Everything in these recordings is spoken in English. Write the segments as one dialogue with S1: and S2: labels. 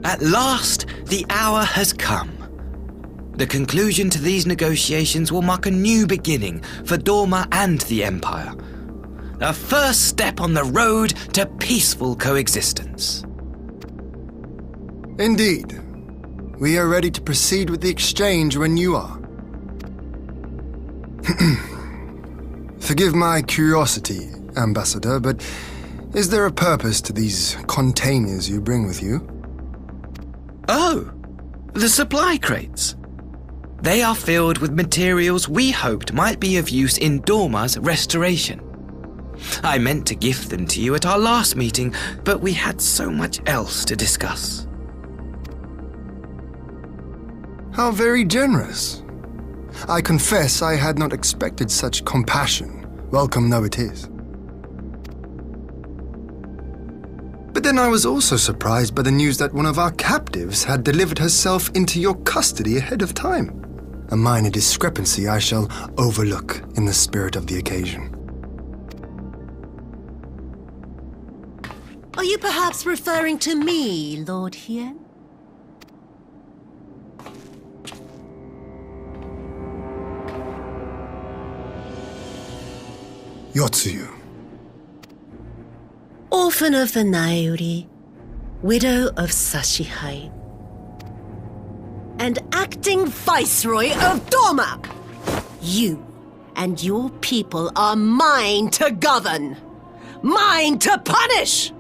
S1: At last, the hour has come. The conclusion to these negotiations will mark a new beginning for Dorma and the Empire. A first step on the road to peaceful coexistence.
S2: Indeed. We are ready to proceed with the exchange when you are. Forgive my curiosity, Ambassador, but is there a purpose to these containers you bring with you?
S1: Oh, the supply crates. They are filled with materials we hoped might be of use in Dorma's restoration. I meant to gift them to you at our last meeting, but we had so much else to discuss.
S2: How very generous. I confess I had not expected such compassion, welcome though it is. But then I was also surprised by the news that one of our captives had delivered herself into your custody ahead of time. A minor discrepancy I shall overlook in the spirit of the occasion.
S3: Are you perhaps referring to me, Lord Hien?
S2: Yotsuyu.
S3: Orphan of the Nairi, widow of Sashihai, and acting Viceroy of Dorma! You and your people are mine to govern! Mine to punish!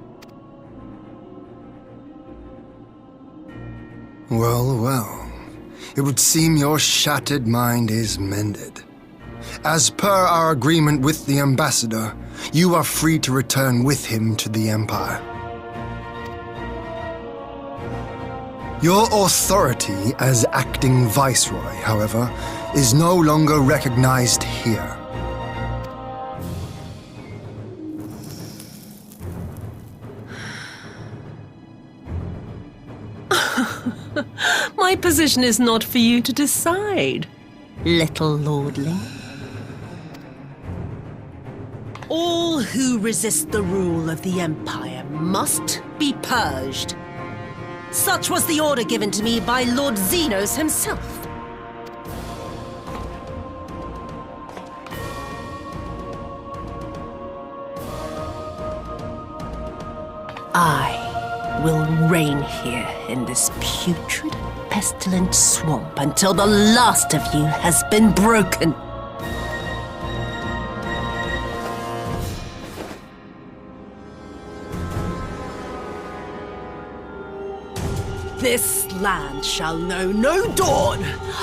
S2: Well, well. It would seem your shattered mind is mended. As per our agreement with the Ambassador, you are free to return with him to the Empire. Your authority as acting Viceroy, however, is no longer recognized here.
S3: My position is not for you to decide, little lordling. All who resist the rule of the Empire must be purged. Such was the order given to me by Lord Xenos himself. I will reign here in this putrid, pestilent swamp until the last of you has been broken. This land shall know no dawn.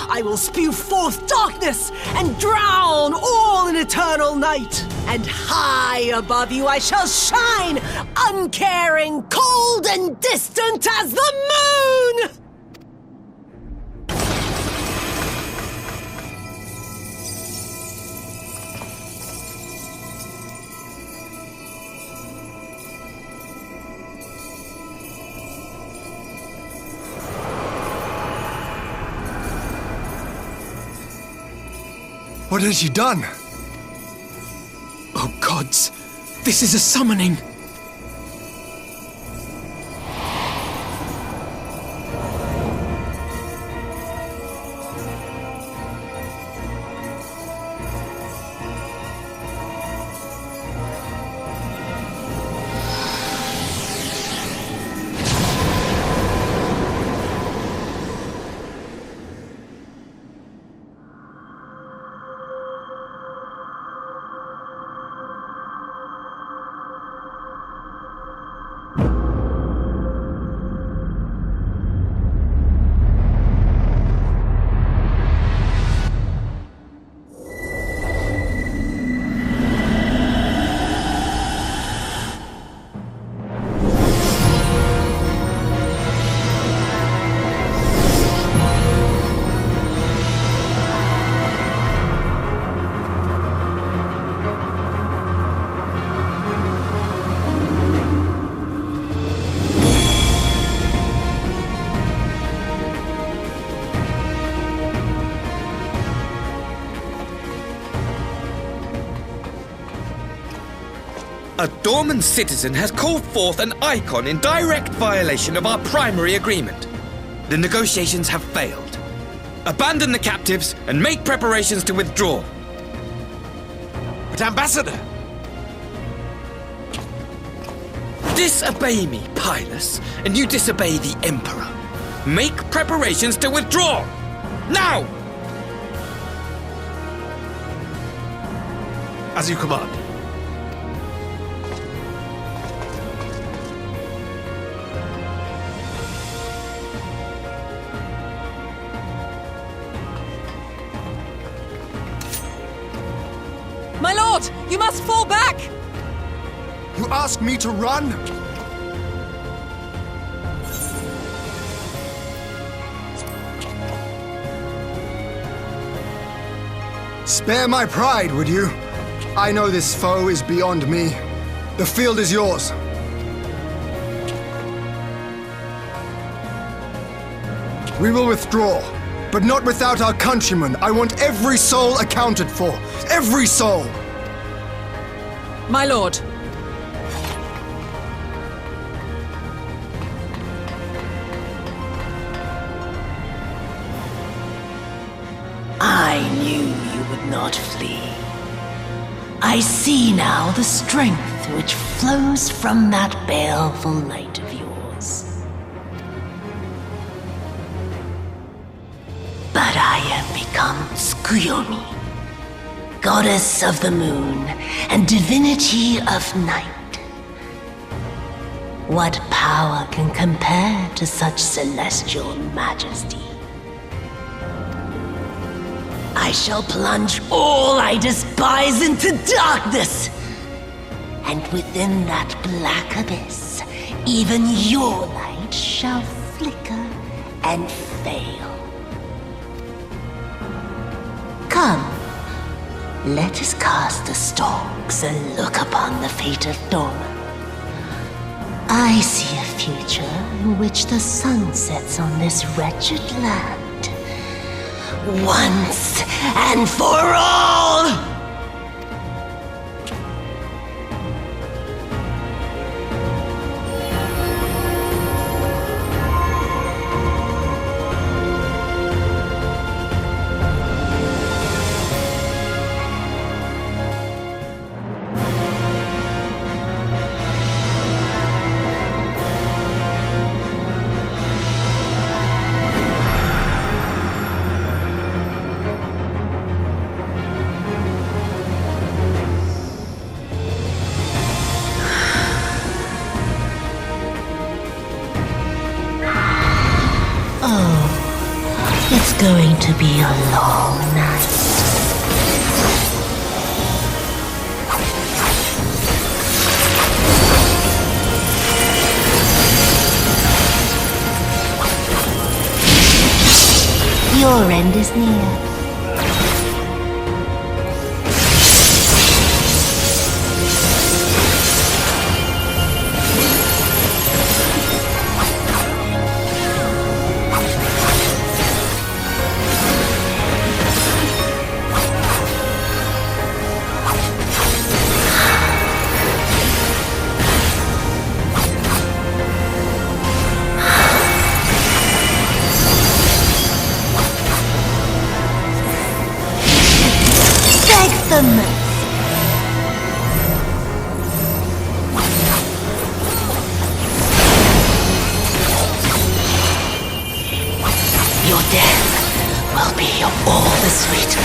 S3: I will spew forth darkness and drown all in eternal night. And high above you I shall shine, uncaring, cold and distant as the moon!
S2: What has you done?
S4: Oh gods, this is a summoning!
S1: A Dorman citizen has called forth an icon in direct violation of our primary agreement. The negotiations have failed. Abandon the captives and make preparations to withdraw.
S5: But Ambassador!
S1: Disobey me, Pilus, and you disobey the Emperor. Make preparations to withdraw! Now!
S5: As you command.
S6: My lord, you must fall back!
S2: You ask me to run? Spare my pride, would you? I know this foe is beyond me. The field is yours. We will withdraw, but not without our countrymen. I want every soul accounted for. Every soul!
S6: My lord.
S3: I knew you would not flee. I see now the strength which flows from that baleful light of yours. But I have become Skuyomi, goddess of the moon and divinity of night. What power can compare to such celestial majesty? I shall plunge all I despise into darkness. And within that black abyss, even your light shall flicker and fail. Come, let us cast the stalks and look upon the fate of Dorman. I see a future in which the sun sets on this wretched land. Once and for all! It's going to be a long night. Your end is near. Your death will be all the sweeter.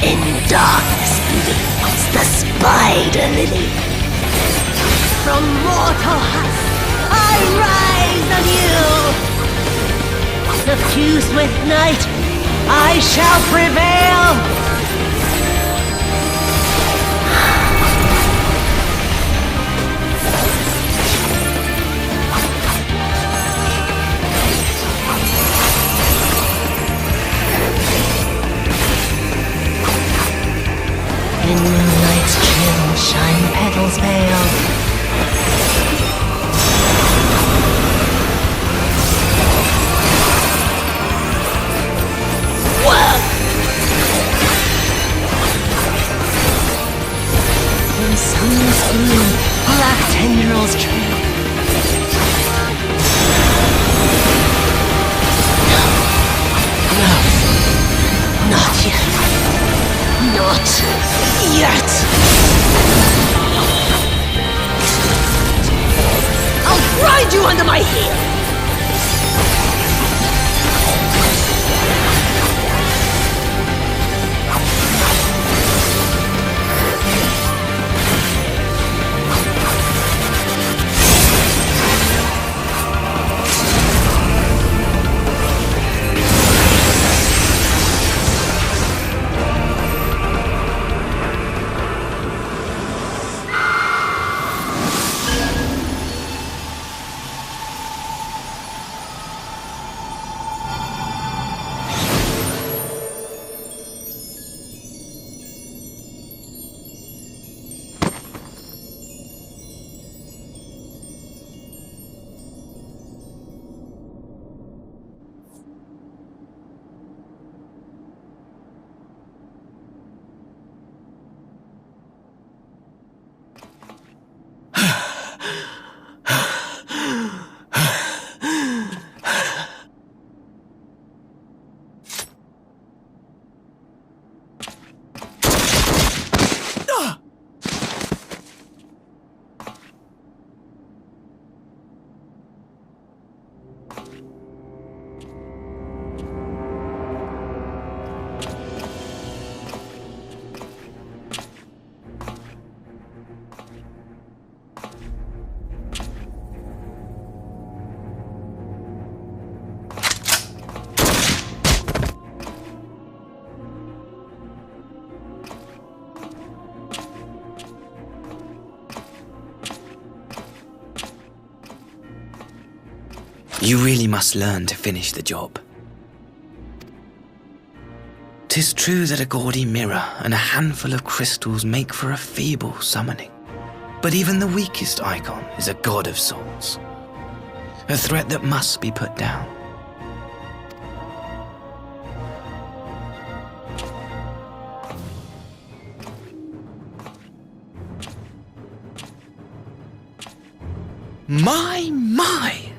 S3: In darkness beats the spider lily. From mortal husk, I rise anew. Suffused with night, I shall prevail. In moonlight's chill shine petals pale. Whoa! In sunless gloom, black tendrils trail. No, not yet. Not yet! I'll grind you under my heel!
S1: You really must learn to finish the job. 'Tis true that a gaudy mirror and a handful of crystals make for a feeble summoning. But even the weakest icon is a god of sorts. A threat that must be put down. My!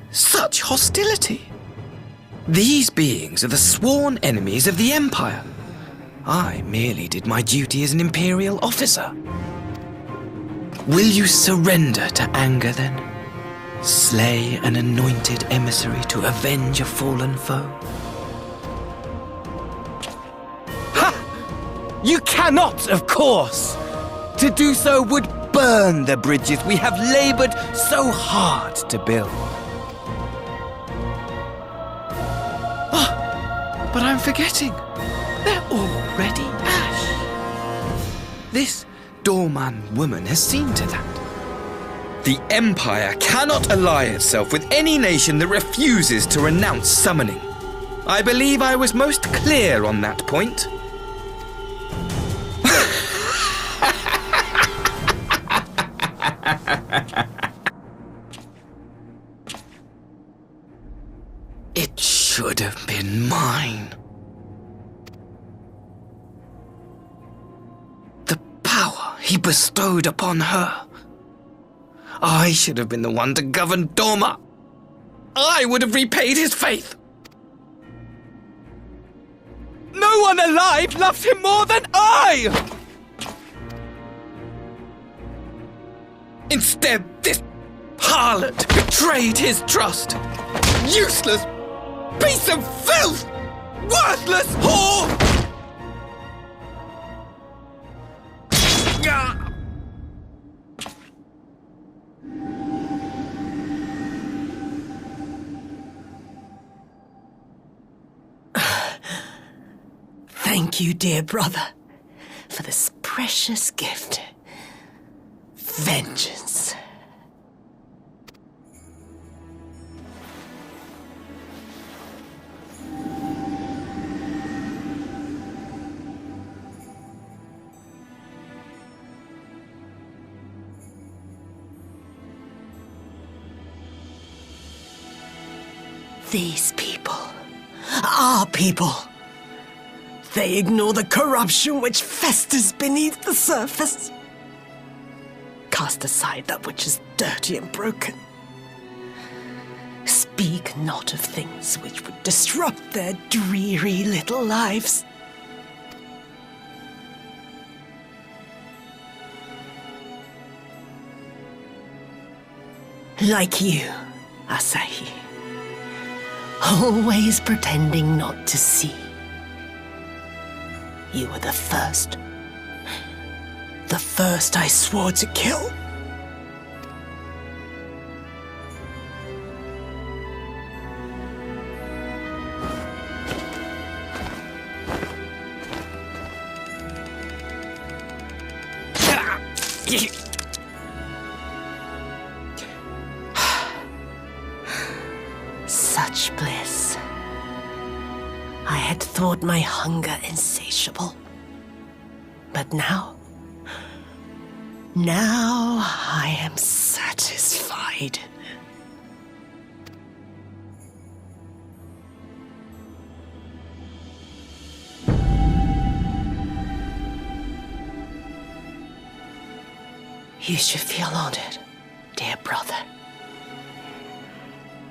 S1: Such hostility! These beings are the sworn enemies of the Empire. I merely did my duty as an Imperial officer. Will you surrender to anger then? Slay an anointed emissary to avenge a fallen foe?
S4: Ha! You cannot, of course! To do so would burn the bridges we have labored so hard to build.
S1: But I'm forgetting. They're already ash. This doorman woman has seen to that. The Empire cannot ally itself with any nation that refuses to renounce summoning. I believe I was most clear on that point. It should have been mine. The power he bestowed upon her. I should have been the one to govern Dorma. I would have repaid his faith.
S4: No one alive loves him more than I!
S1: Instead, this harlot betrayed his trust. Useless piece of filth! Worthless whore!
S3: thank you, dear brother, for this precious gift. Vengeance. These people, our people, they ignore the corruption which festers beneath the surface. Cast aside that which is dirty and broken. Speak not of things which would disrupt their dreary little lives. Like you, Asahi. Always pretending not to see. You were the first. The first I swore to kill. Such bliss. I had thought my hunger insatiable. But now I am satisfied. You should feel honored, dear brother.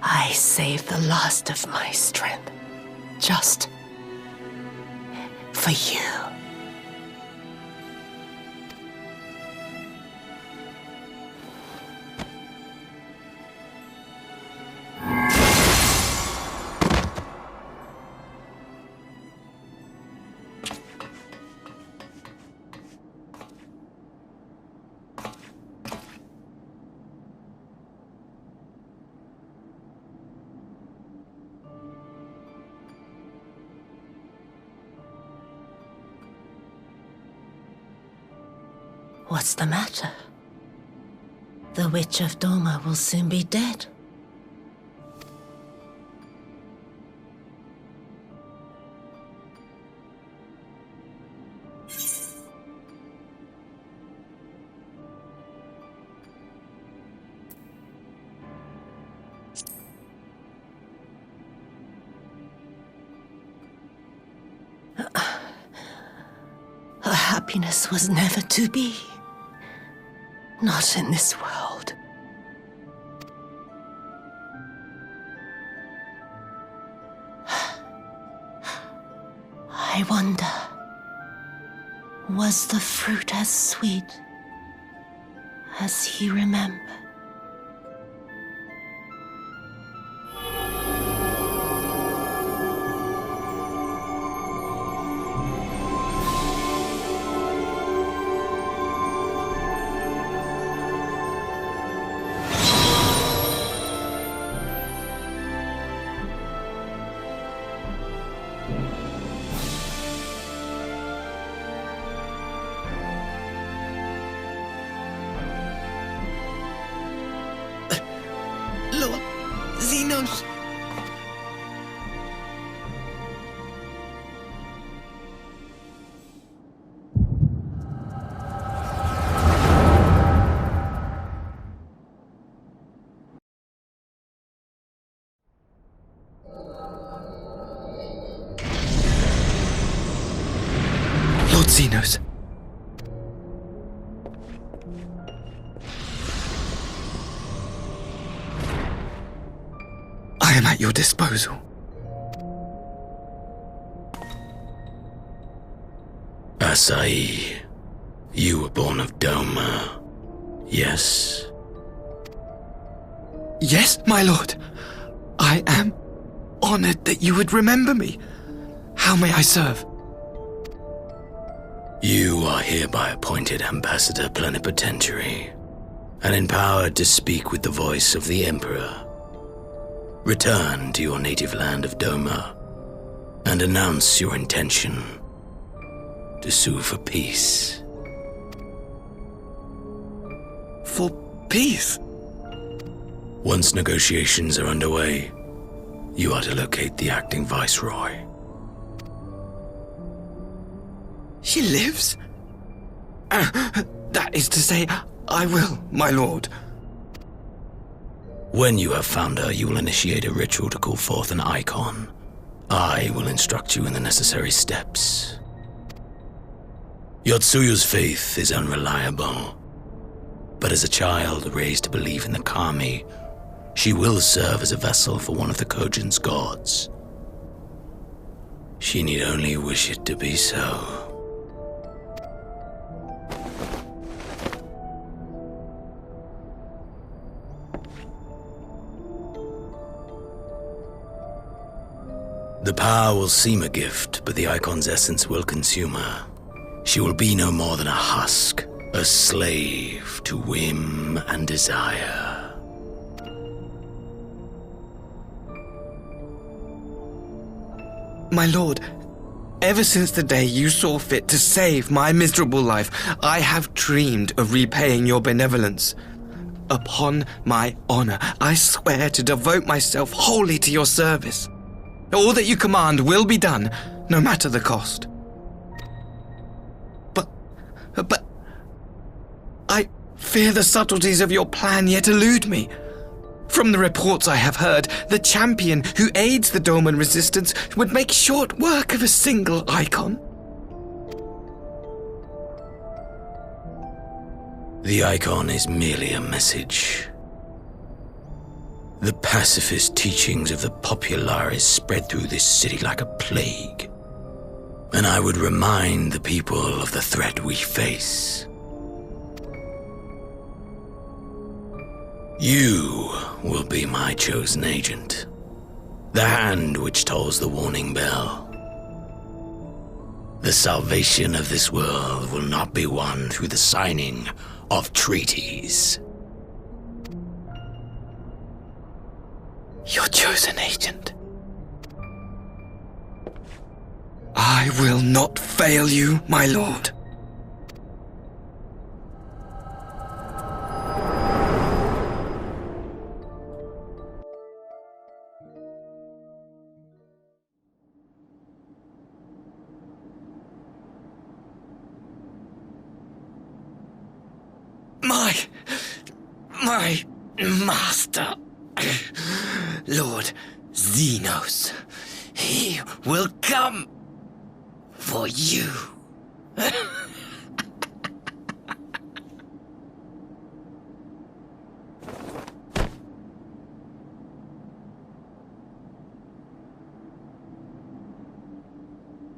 S3: I saved the last of my strength, just for you. What's the matter? The Witch of Doma will soon be dead. Her happiness was never to be. Not in this world. I wonder, was the fruit as sweet as he remembered?
S1: Xenos! Lord Xenos. I am at your disposal.
S7: Asahi, you were born of Doma, yes?
S1: Yes, my lord. I am honored that you would remember me. How may I serve?
S7: You are hereby appointed Ambassador Plenipotentiary and empowered to speak with the voice of the Emperor. Return to your native land of Doma and announce your intention to sue for peace.
S1: For peace?
S7: Once negotiations are underway, you are to locate the acting viceroy.
S1: She lives? That is to say, I will, my lord.
S7: When you have found her, you will initiate a ritual to call forth an icon. I will instruct you in the necessary steps. Yotsuyu's faith is unreliable, but as a child raised to believe in the kami, she will serve as a vessel for one of the Kojin's gods. She need only wish it to be so. The power will seem a gift, but the icon's essence will consume her. She will be no more than a husk, a slave to whim and desire.
S1: My lord, ever since the day you saw fit to save my miserable life, I have dreamed of repaying your benevolence. Upon my honor, I swear to devote myself wholly to your service. All that you command will be done, no matter the cost. But I fear the subtleties of your plan yet elude me. From the reports I have heard, the champion who aids the Doman resistance would make short work of a single icon.
S7: The icon is merely a message. The pacifist teachings of the populares spread through this city like a plague, and I would remind the people of the threat we face. You will be my chosen agent, the hand which tolls the warning bell. The salvation of this world will not be won through the signing of treaties.
S1: Your chosen agent. I will not fail you, my lord. My master, Lord Xenos, he will come for you.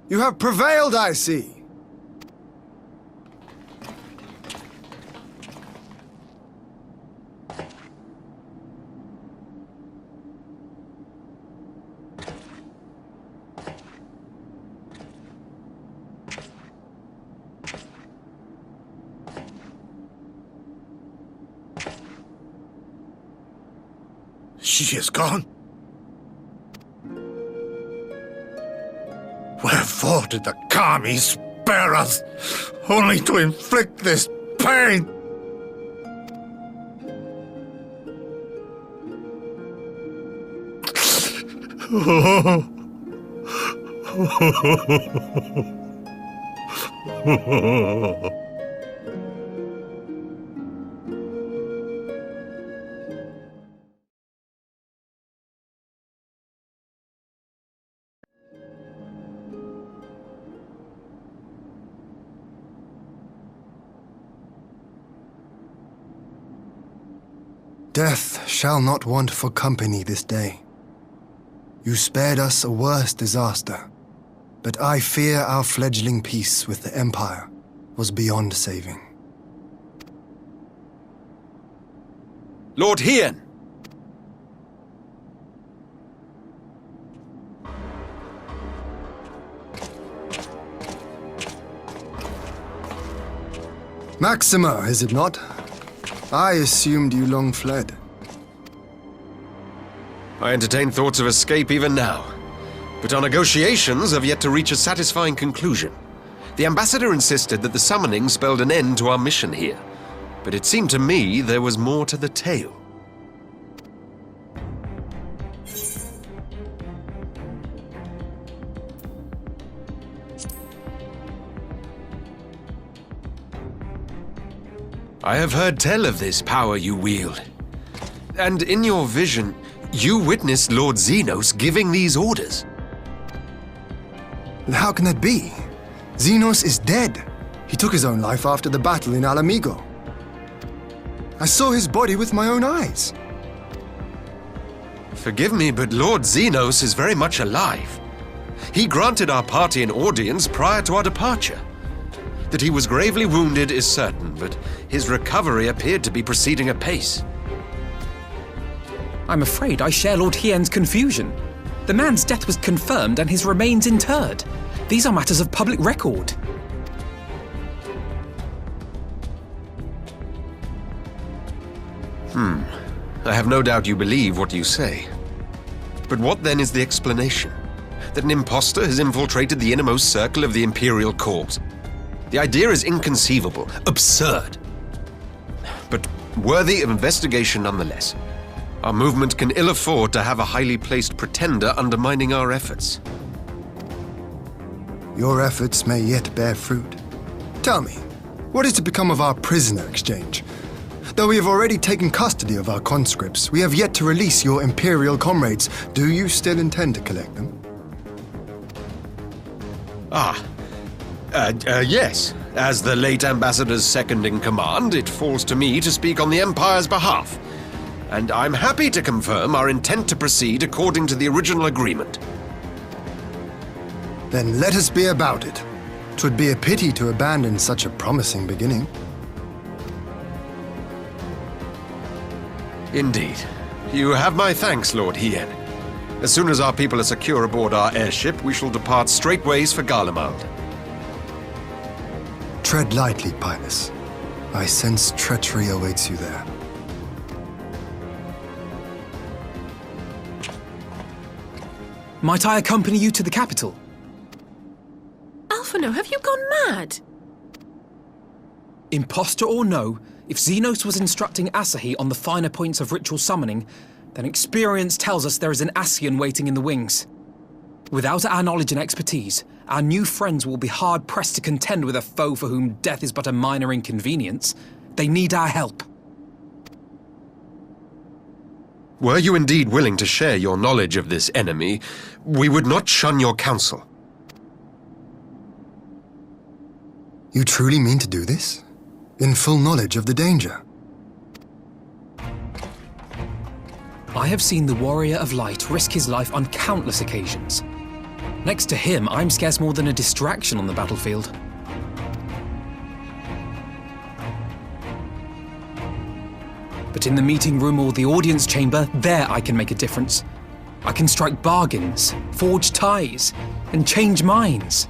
S2: You have prevailed, I see.
S5: She is gone. Wherefore did the kami spare us, only to inflict this pain?
S2: Death shall not want for company this day. You spared us a worse disaster, but I fear our fledgling peace with the Empire was beyond saving.
S8: Lord Hien!
S2: Maxima, is it not? I assumed you long fled.
S8: I entertain thoughts of escape even now, but our negotiations have yet to reach a satisfying conclusion. The ambassador insisted that the summoning spelled an end to our mission here, but it seemed to me there was more to the tale. I have heard tell of this power you wield. And in your vision, you witnessed Lord Xenos giving these orders.
S2: How can that be? Xenos is dead. He took his own life after the battle in Alamigo. I saw his body with my own eyes.
S8: Forgive me, but Lord Xenos is very much alive. He granted our party an audience prior to our departure. That he was gravely wounded is certain, but his recovery appeared to be proceeding apace.
S9: I'm afraid I share Lord Hien's confusion. The man's death was confirmed and his remains interred. These are matters of public record.
S8: I have no doubt you believe what you say. But what then is the explanation? That an impostor has infiltrated the innermost circle of the Imperial Court? The idea is inconceivable, absurd. But worthy of investigation nonetheless. Our movement can ill afford to have a highly placed pretender undermining our efforts.
S2: Your efforts may yet bear fruit. Tell me, what is to become of our prisoner exchange? Though we have already taken custody of our conscripts, we have yet to release your Imperial comrades. Do you still intend to collect them?
S8: Yes. As the late ambassador's second in command, it falls to me to speak on the Empire's behalf. And I'm happy to confirm our intent to proceed according to the original agreement.
S2: Then let us be about it. 'Twould be a pity to abandon such a promising beginning.
S8: Indeed. You have my thanks, Lord Hien. As soon as our people are secure aboard our airship, we shall depart straightways for Garlemald.
S2: Tread lightly, Pilus. I sense treachery awaits you there.
S9: Might I accompany you to the capital?
S10: Alphino, have you gone mad?
S9: Imposter or no, if Xenos was instructing Asahi on the finer points of ritual summoning, then experience tells us there is an Ascian waiting in the wings. Without our knowledge and expertise, our new friends will be hard-pressed to contend with a foe for whom death is but a minor inconvenience. They need our help.
S8: Were you indeed willing to share your knowledge of this enemy, we would not shun your counsel.
S2: You truly mean to do this? In full knowledge of the danger?
S9: I have seen the Warrior of Light risk his life on countless occasions. Next to him, I'm scarce more than a distraction on the battlefield. But in the meeting room or the audience chamber, there I can make a difference. I can strike bargains, forge ties, and change minds.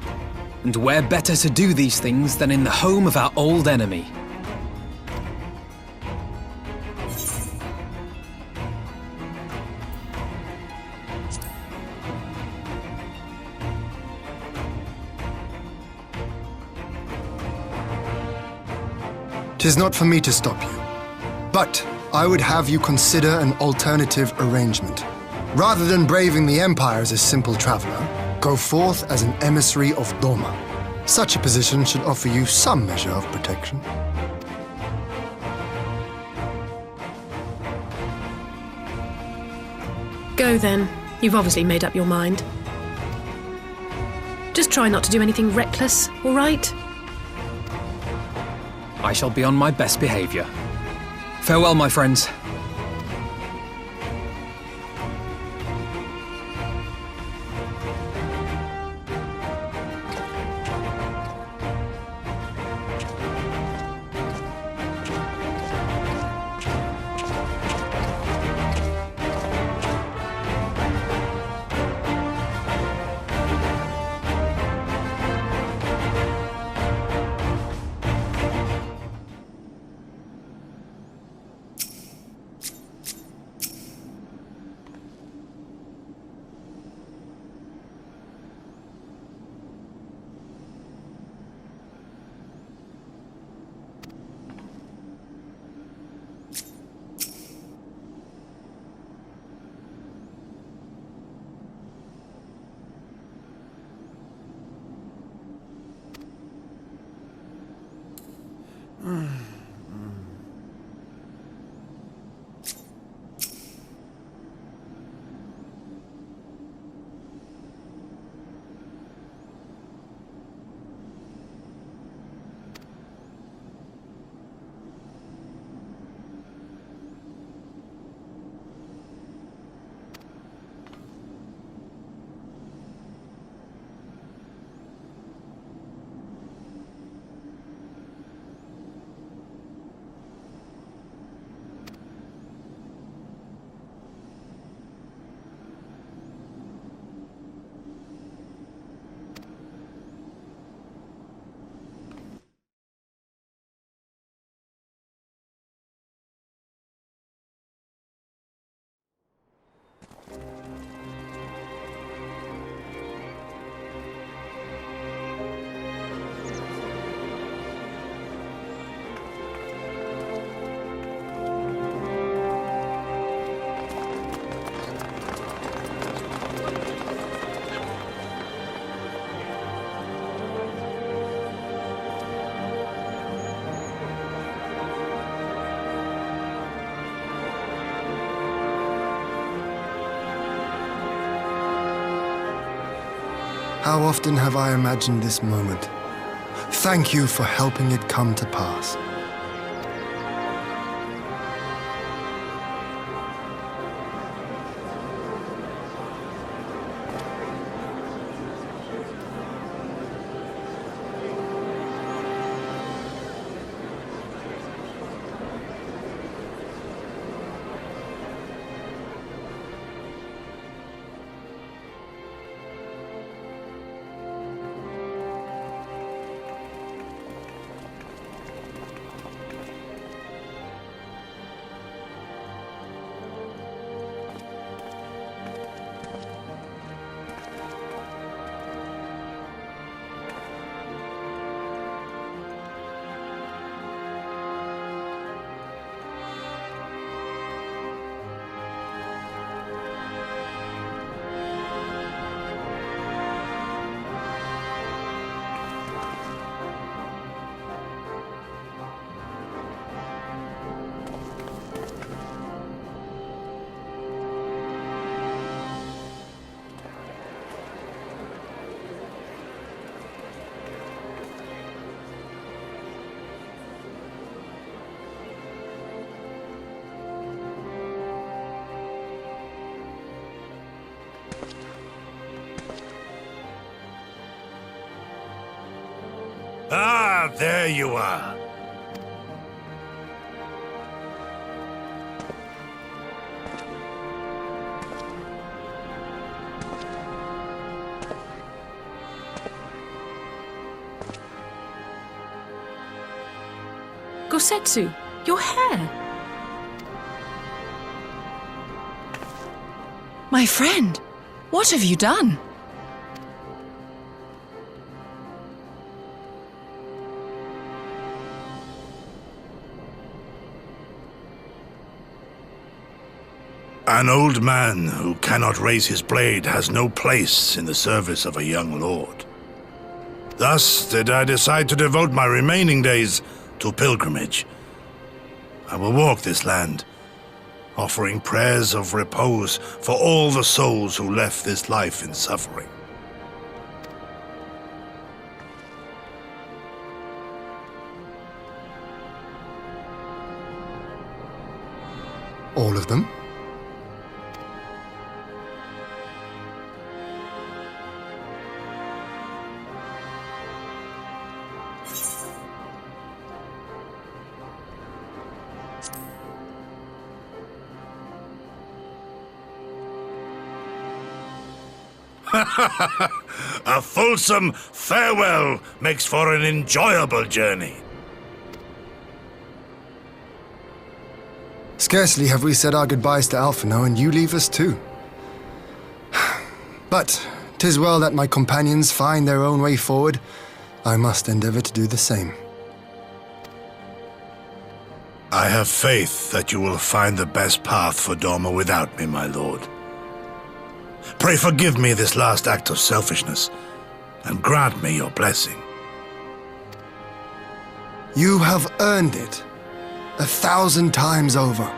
S9: And where better to do these things than in the home of our old enemy?
S2: Tis not for me to stop you, but I would have you consider an alternative arrangement. Rather than braving the Empire as a simple traveler, go forth as an emissary of Doma. Such a position should offer you some measure of protection.
S10: Go then. You've obviously made up your mind. Just try not to do anything reckless, all right?
S9: I shall be on my best behavior. Farewell, my friends.
S2: How often have I imagined this moment? Thank you for helping it come to pass.
S5: Ah, there you are.
S10: Gosetsu, your hair.
S6: My friend, what have you done?
S5: An old man who cannot raise his blade has no place in the service of a young lord. Thus did I decide to devote my remaining days to pilgrimage. I will walk this land, offering prayers of repose for all the souls who left this life in suffering.
S2: All of them?
S5: A fulsome farewell makes for an enjoyable journey.
S2: Scarcely have we said our goodbyes to Alphino, and you leave us too. But 'tis well that my companions find their own way forward. I must endeavor to do the same.
S5: I have faith that you will find the best path for Dorma without me, my lord. Pray forgive me this last act of selfishness, and grant me your blessing.
S2: You have earned it 1,000 times over.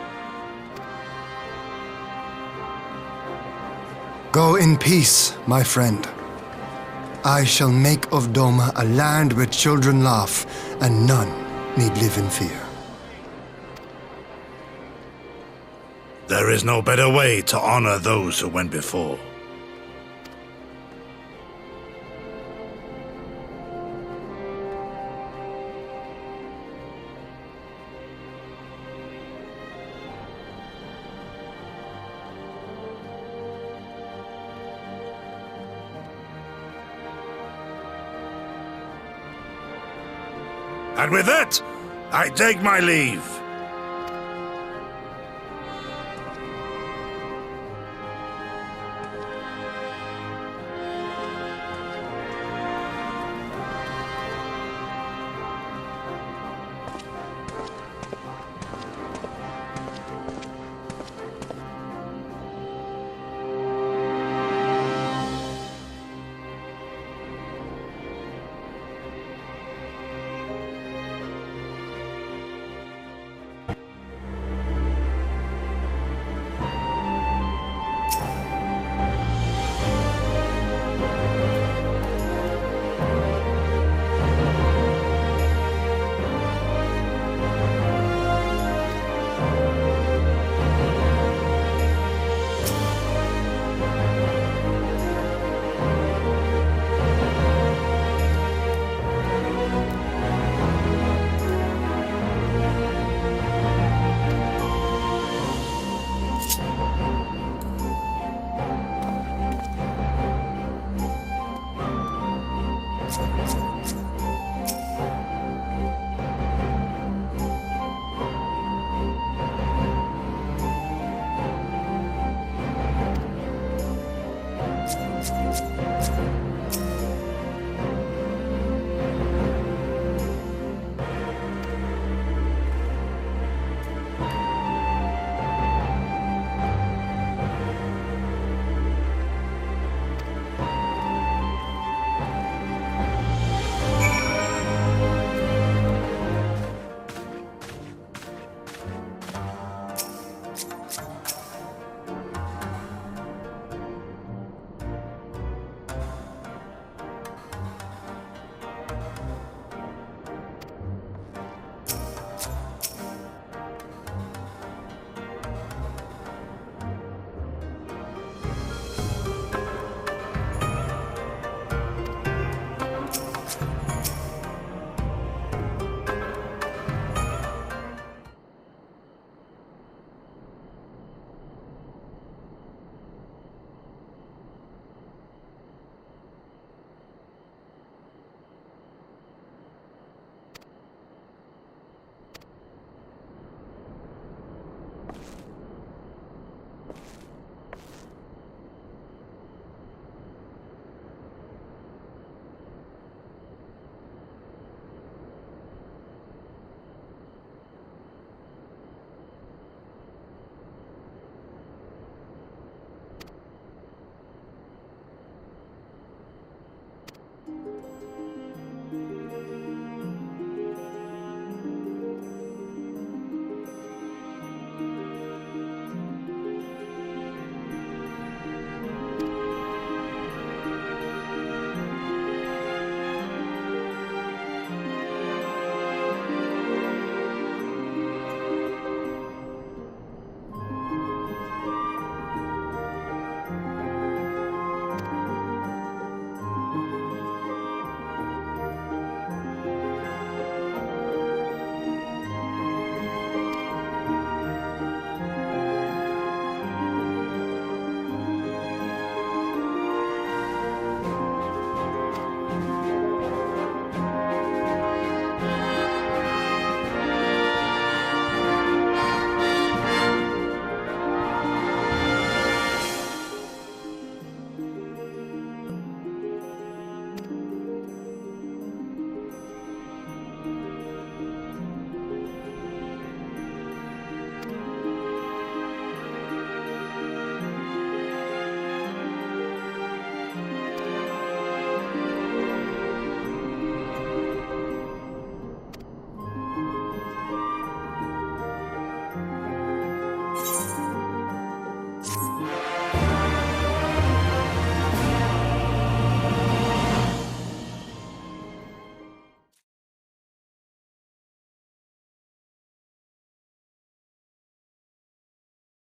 S2: Go in peace, my friend. I shall make of Doma a land where children laugh and none need live in fear.
S5: There is no better way to honor those who went before. And with that, I take my leave.